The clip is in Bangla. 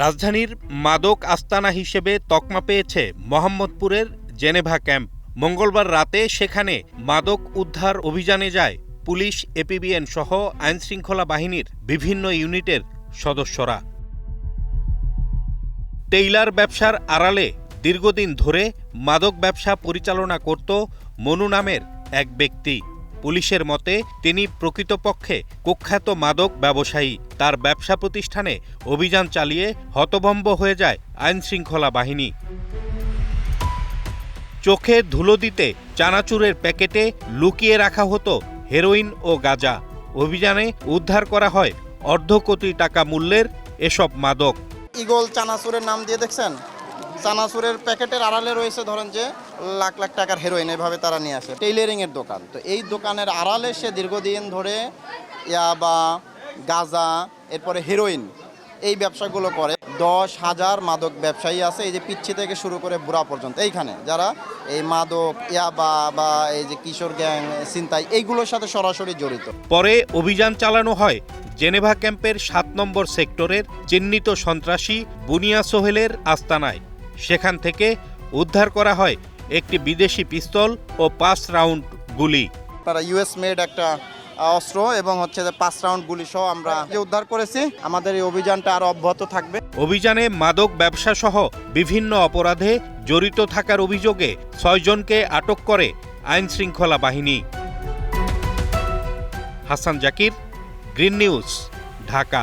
রাজধানীর মাদক আস্তানা হিসেবে তকমা পেয়েছে মোহাম্মদপুরের জেনেভা ক্যাম্প। মঙ্গলবার রাতে সেখানে মাদক উদ্ধার অভিযানে যায় পুলিশ, এপিবিএন সহ আইনশৃঙ্খলা বাহিনীর বিভিন্ন ইউনিটের সদস্যরা। টেইলার ব্যবসার আড়ালে দীর্ঘদিন ধরে মাদক ব্যবসা পরিচালনা করত মনু নামের এক ব্যক্তি। পুলিশের মতে তিনি প্রকৃতপক্ষে কুখ্যাত মাদক ব্যবসায়ী। তার ব্যবসা প্রতিষ্ঠানে অভিযান চালিয়ে হতভম্ব হয়ে যায় আইনশৃঙ্খলা বাহিনী। চোখে ধুলো দিতে চানাচুরের প্যাকেটে লুকিয়ে রাখা হতো হেরোইন ও গাঁজা। অভিযানে উদ্ধার করা হয় অর্ধ কোটি টাকা মূল্যের এসব মাদক। ইগল চানাচুরের নাম দিয়ে দেখছেন, চানাচুরের প্যাকেটের আড়ালে রয়েছে ধরেন যে লাখ লাখ টাকার হেরোইন, এভাবে তারা নিয়ে আসে। টেইলারিংয়ের দোকান, তো এই দোকানের আড়ালে সে দীর্ঘদিন ধরে ইয়াবা, গাঁজা, এরপরে হেরোইন, এই ব্যবসাগুলো করে। 10,000 মাদক ব্যবসায়ী আছে, এই যে পিচ্ছি থেকে শুরু করে বুড়া পর্যন্ত। এইখানে যারা এই মাদক, ইয়াবা বা এই যে কিশোর গ্যাং, ছিনতাই, এইগুলোর সাথে সরাসরি জড়িত। পরে অভিযান চালানো হয় জেনেভা ক্যাম্পের 7 নম্বর সেক্টরের চিহ্নিত সন্ত্রাসী বুনিয়া সোহেলের আস্তানায়। সেখান থেকে উদ্ধার করা হয় একটি বিদেশি পিস্তল ও 5 রাউন্ড গুলি। তারা ইউএস মেড একটা অস্ত্র এবং হচ্ছে যে 5 রাউন্ড গুলি সহ আমরা উদ্ধার করেছি। আমাদের এই অভিযানটা আরো অব্যাহত থাকবে। অভিযানে মাদক ব্যবসা সহ বিভিন্ন অপরাধে জড়িত থাকার অভিযোগে 6 জনকে আটক করে আইনশৃঙ্খলা বাহিনী। Hasan Zakir, green news, Dhaka.